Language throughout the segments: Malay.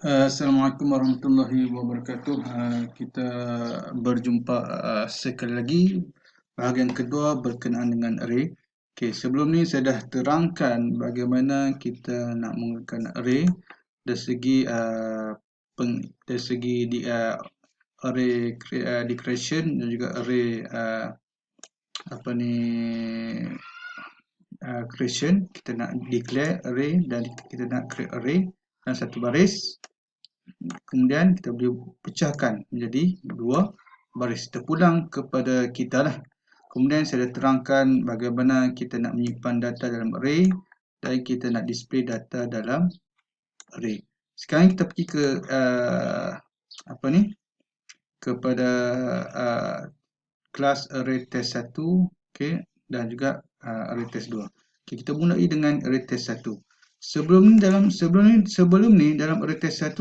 Assalamualaikum warahmatullahi wabarakatuh. Kita berjumpa sekali lagi bahagian kedua berkenaan dengan array. Okey, sebelum ni saya dah terangkan bagaimana kita nak menggunakan array dari segi array declaration dan juga array apa ni creation. Kita nak declare array dan kita nak create array dalam satu baris. Kemudian kita boleh pecahkan menjadi dua baris. Terpulang kepada kita lah. Kemudian saya dah terangkan bagaimana kita nak menyimpan data dalam array dan kita nak display data dalam array. Sekarang kita pergi ke kepada kelas array test 1, okay, dan juga array test 2. Okay, kita mulai dengan array test 1. Sebelum ni dalam array test 1,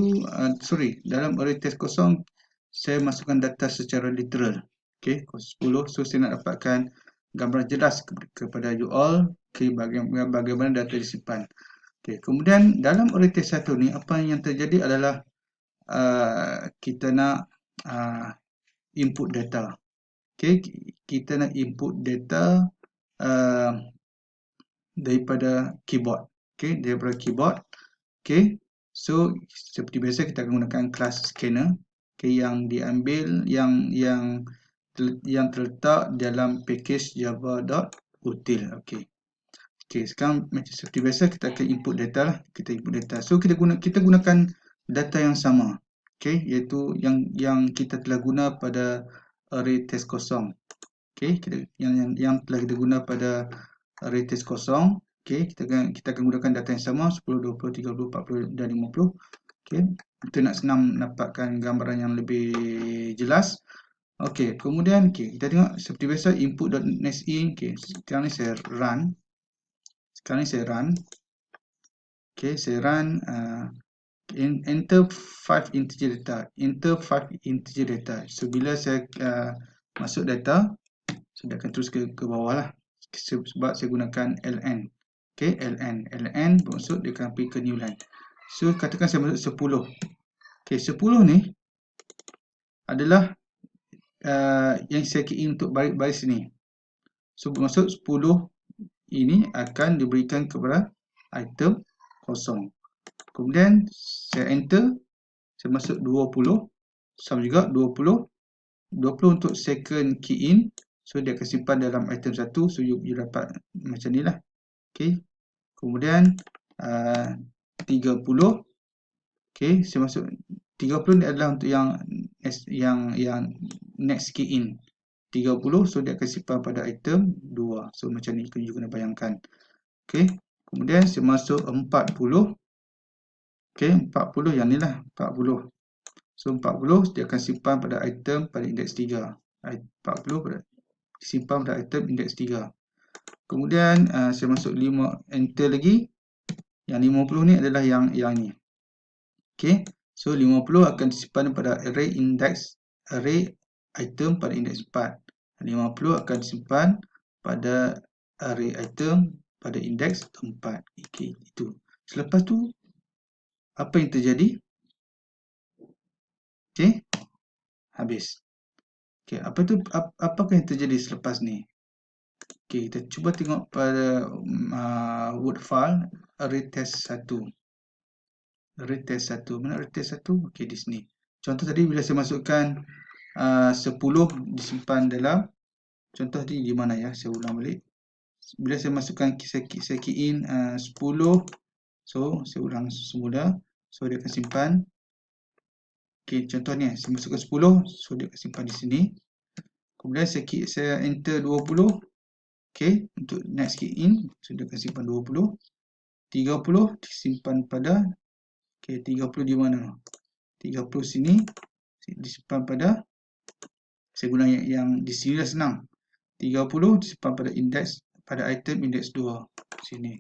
dalam array test kosong saya masukkan data secara literal. Okey, 10. So saya nak dapatkan gambaran jelas kepada you all, okay, bagaimana data disimpan. Okey, kemudian dalam array test 1 ni apa yang terjadi adalah kita nak input data. Okey, kita nak input data daripada keyboard. Okey, daripada keyboard. Okey, so seperti biasa kita akan gunakan kelas scanner, okey, yang diambil yang terletak dalam package java.util. Okey. Okey, sekarang macam seperti biasa kita akan input data lah. Kita input data. So kita gunakan data yang sama. Okey, iaitu yang kita telah guna pada array test kosong. Okey, yang telah kita guna pada array test kosong. Okey, kita akan gunakan data yang sama 10, 20, 30, 40 dan 50. Okey, kita nak senang dapatkan gambaran yang lebih jelas. Okey, kemudian kita tengok seperti biasa input.nextIn. Okey, sekarang ni saya run. Okey, saya run enter 5 integer data. So bila saya masuk data, saya akan terus ke bawah lah, sebab saya gunakan ln. Okey, ln bermaksud dia akan pergi ke new line. So katakan saya masuk 10. Okey, 10 ni adalah yang saya key in untuk baris ni. So bermaksud 10 ini akan diberikan kepada item kosong. Kemudian saya enter, saya masuk 20, sama juga 20 untuk second key in. So dia akan simpan dalam item 1. So you dapat macam ni lah. Okay. Kemudian 30. Okay, saya masuk 30 ni adalah untuk yang next key in. 30, so dia akan simpan pada item 2. So macam ni you kena bayangkan. Okay. Kemudian saya masuk 40. Okay, 40 yang ni lah, 40. So 40 dia akan simpan pada item pada indeks 3. 40 simpan pada item indeks 3. Kemudian saya masuk 5, enter lagi. Yang 50 ni adalah yang ni. Okey, so 50 akan disimpan pada array item pada indeks 4. 50 akan disimpan pada array item pada indeks 4. Okey, itu. Selepas tu apa yang terjadi? Okey, habis. Okey, apakah yang terjadi selepas ni? Okey, kita cuba tengok pada Word file array test 1. Array test 1. Mana array test 1? Okey, di sini. Contoh tadi bila saya masukkan 10 disimpan dalam, contoh tadi di mana ya? Saya ulang balik. Bila saya masukkan, saya key in 10. So, saya ulang semula. So, dia akan simpan. Okey, contohnya saya masukkan 10. So, dia akan simpan di sini. Kemudian saya enter 20. Okey, untuk next key in. So, dia akan simpan 20. 30 disimpan pada, okey, 30 di mana? 30 sini disimpan pada, saya guna yang di sini dah senang. 30 disimpan pada item indeks 2 sini.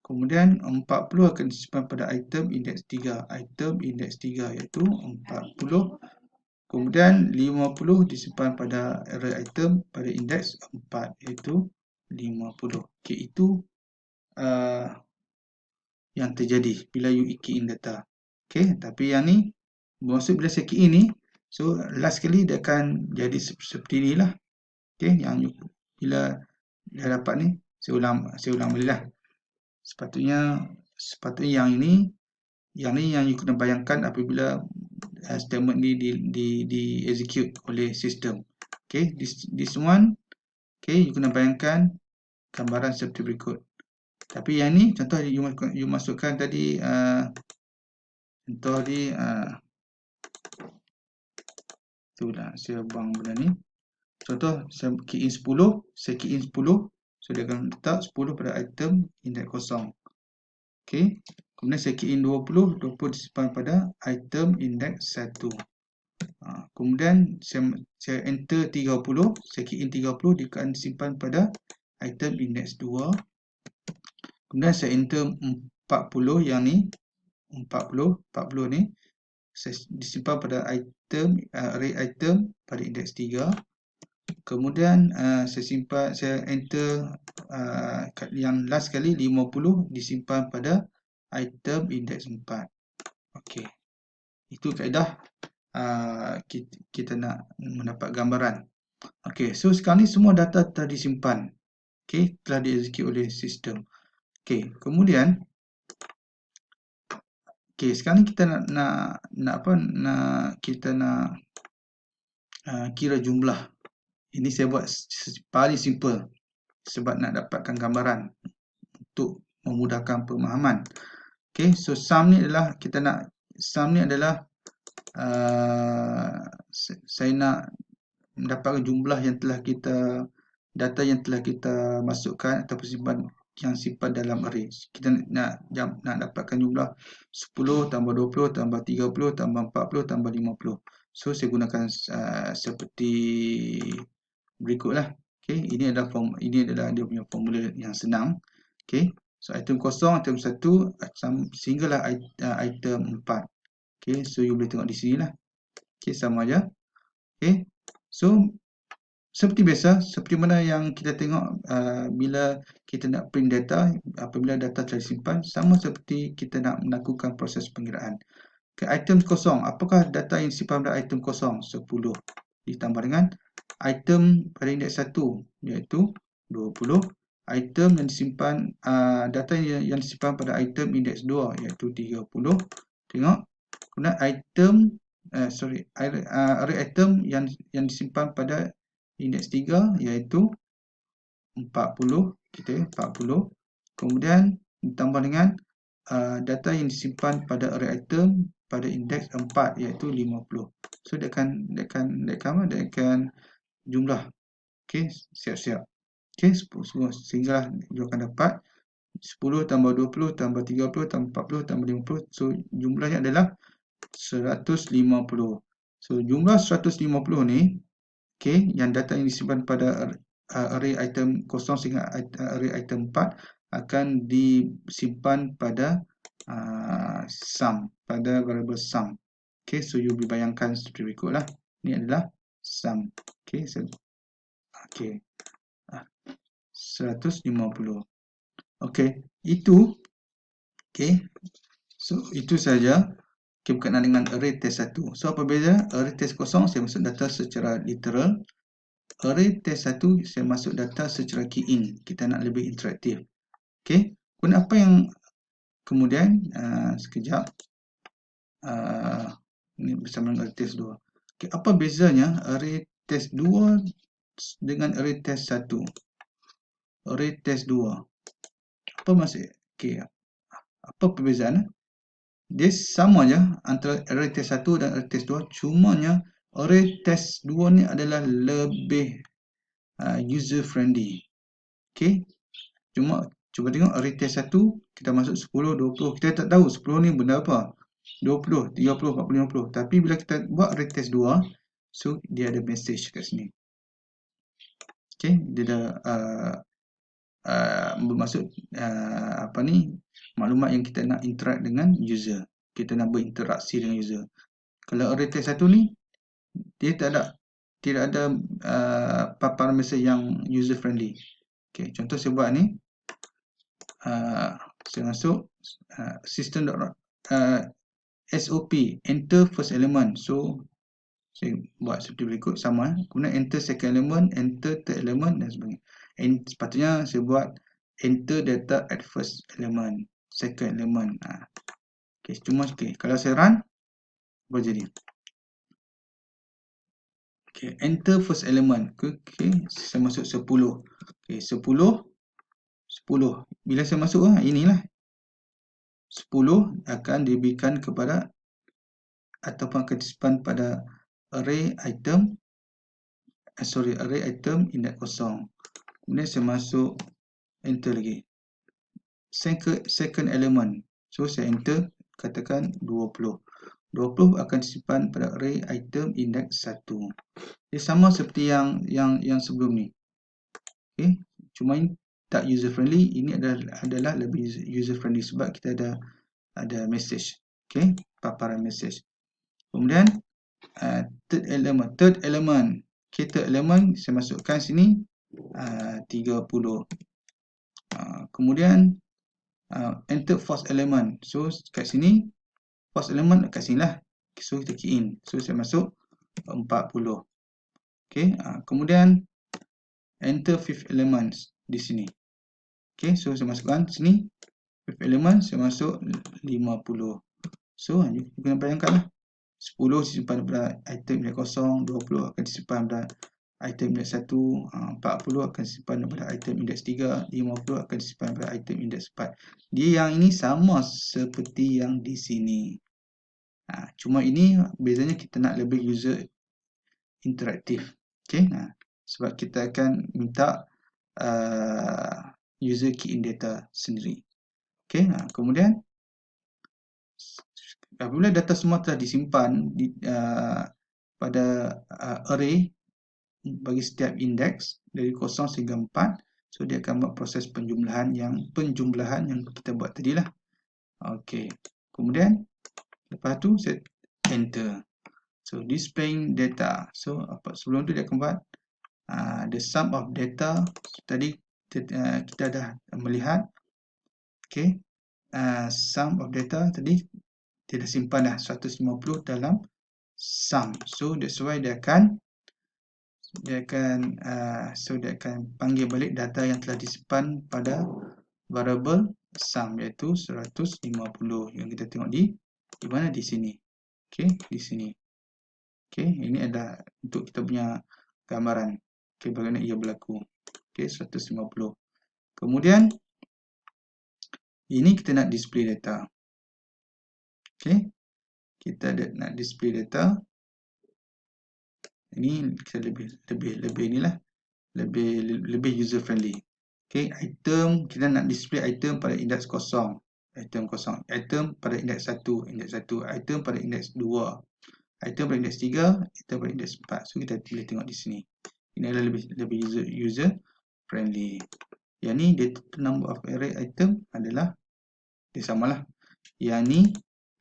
Kemudian 40 akan disimpan pada item indeks 3. Item indeks 3 iaitu 40. Kemudian 50 disimpan pada array item pada indeks 4 iaitu 50. Okey, itu yang terjadi bila you key in data. Okay, tapi yang ni maksud bila saya key in ni, so last kali dia akan jadi seperti ni lah. Okay, yang bila dah dapat ni, saya ulang balik lah. Sepatutnya yang ini, yang you kena bayangkan apabila statement ni di execute oleh sistem. Okay, this one, okay, you kena bayangkan gambaran seperti berikut. Tapi yang ni, contoh you masukkan tadi, contoh di, itulah, saya buang benda ni. Contoh, saya key in 10, so dia akan letak 10 pada item index kosong. Okay, kemudian saya key in 20 disimpan pada item index 1. Kemudian saya enter 30, saya key in 30, dia akan disimpan pada item index 2. Kemudian saya enter 40 yang ni, 40 ni, saya disimpan pada item, array item pada index 3. Kemudian saya enter yang last kali 50 disimpan pada item index 4. Okey. Itu kaedah kita nak mendapat gambaran. Okey, so sekarang ni semua data telah disimpan. Okey, telah di-execute oleh sistem. Okey, kemudian sekarang ni kita kita nak kira jumlah. Ini saya buat paling simple sebab nak dapatkan gambaran untuk memudahkan pemahaman. Okay, so sum ni adalah saya nak mendapatkan jumlah data yang telah kita masukkan ataupun simpan dalam array. Kita nak dapatkan jumlah 10 tambah 20 tambah 30 tambah 40 tambah 50. So saya gunakan seperti berikutlah. Okay, ini adalah dia punya formula yang senang. Okay, so item kosong, item 1 sehinggalah item 4. Okay, so you boleh tengok di sini lah. Okay, sama aja. Okay, so seperti biasa, seperti mana yang kita tengok bila kita nak print data, apabila data telah disimpan, sama seperti kita nak melakukan proses pengiraan. Okay, item kosong, apakah data yang disimpan pada item kosong? 10 ditambah dengan item pada indeks 1 iaitu 20. Item yang disimpan, data yang disimpan pada item indeks 2 iaitu 30. Tengok. Kemudian array item yang disimpan pada indeks 3 iaitu 40. 40. Kemudian ditambah dengan data yang disimpan pada array item pada indeks 4 iaitu 50. So dia akan jumlah. Okey, siap-siap. Okey, sehingga dia akan dapat 10 tambah 20 tambah 30 tambah 40 tambah 50. So jumlahnya adalah 150. So jumlah 150 ni, okey, yang data yang disimpan pada array item kosong sehingga array item 4 akan disimpan pada sum, pada variable sum. Okey, so you boleh bayangkan seperti berikutlah. Ini adalah sum. Okey, 150. Okey, itu so itu saja berkenaan dengan array test 1. So apa beza? Array test kosong saya masuk data secara literal. Array test 1 saya masuk data secara key in. Kita nak lebih interaktif. Okey, kemudian apa yang sekejap ini bersama dengan array test 2. Okey, apa bezanya array test 2 dengan array test 1? Array test 2. Apa maksud? Okey, apa perbezaan? Dia sama je antara array test 1 dan array test 2, cumanya array test 2 ni adalah lebih user friendly. Okey, cuba tengok array test 1 kita masuk 10, 20, kita tak tahu 10 ni benda apa, 20, 30, 40, 50. Tapi bila kita buat array test 2, so dia ada message kat sini. Okey, dia ada bermaksud maklumat yang kita nak interact dengan user. Kita nak berinteraksi dengan user. Kalau array test 1 ni, dia tidak ada parameter yang user friendly. Okay, contoh saya buat ni, saya masuk system SOP, enter first element. So saya buat seperti berikut, sama. Kemudian enter second element, enter third element dan sebagainya. Sepatutnya saya buat enter data at first element, second element. Okay, cuma kalau saya run, apa jadi? Okay, enter first element. Okay, saya masuk 10. Okay, 10. Bila saya masuk, inilah 10 akan diberikan kepada ataupun akan disimpan pada array item index kosong. Kemudian saya masuk, enter lagi second element. So saya enter, katakan 20 akan disimpan pada array item index 1. Dia sama seperti yang sebelum ni. Okay, cuma ini tak user friendly, ini adalah lebih user friendly sebab kita ada message. Okay, paparan message. Kemudian third element. Okay, third element saya masukkan sini 30. Kemudian enter fourth element. So kat sini fourth element kat sini lah. So kita key in. So saya masuk 40. Okay, kemudian enter fifth element di sini. Okay, so saya masukkan sini fifth element, saya masuk 50. So you kena bayangkan lah, 10 disimpan pada item index kosong, 20 akan disimpan pada item index 1, 40 akan disimpan pada item index 3, 50 akan disimpan pada item index 4. Dia yang ini sama seperti yang di sini. Cuma ini bezanya kita nak lebih user interaktif. Okay, sebab kita akan minta user key in data sendiri. Okay, kemudian apabila data semua telah disimpan pada array bagi setiap index dari 0 sehingga 4, so dia akan buat proses penjumlahan yang kita buat tadi lah. Okay, kemudian lepas tu set enter. So displaying data. So sebelum tu dia akan buat the sum of data. Tadi kita dah melihat, okay, sum of data tadi dia dah simpan dah 150 dalam sum. So that's why dia akan panggil balik data yang telah disimpan pada variable sum, iaitu 150 yang kita tengok di mana, di sini. Okay, di sini. Okay, ini ada untuk kita punya gambaran. Okay, bagaimana ia berlaku. Okay, 150. Kemudian ini kita nak display data. Okay, kita nak display data. Ini kita lebih inilah, lebih user friendly. Okay, item, kita nak display item pada indeks kosong, item pada indeks 1, item pada indeks 2, item pada indeks 3, item pada indeks 4. So kita boleh tengok di sini. Ini adalah lebih user friendly. Yang ni data number of array item adalah dia samalah. Yang ni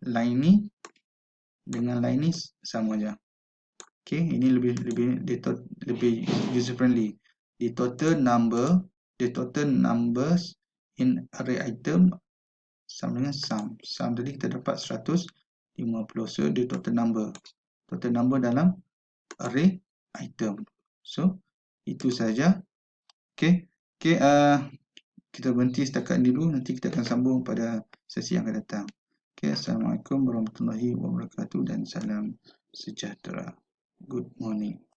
line ni dengan line ni sama aja. Okay, ini lebih user friendly. The total numbers in array item sama dengan sum. Sum tadi kita dapat 150. So the total number dalam array item. So itu saja. Okay, kita berhenti setakat ini dulu. Nanti kita akan sambung pada sesi yang akan datang. Okay, Assalamualaikum warahmatullahi wabarakatuh dan salam sejahtera. Good morning.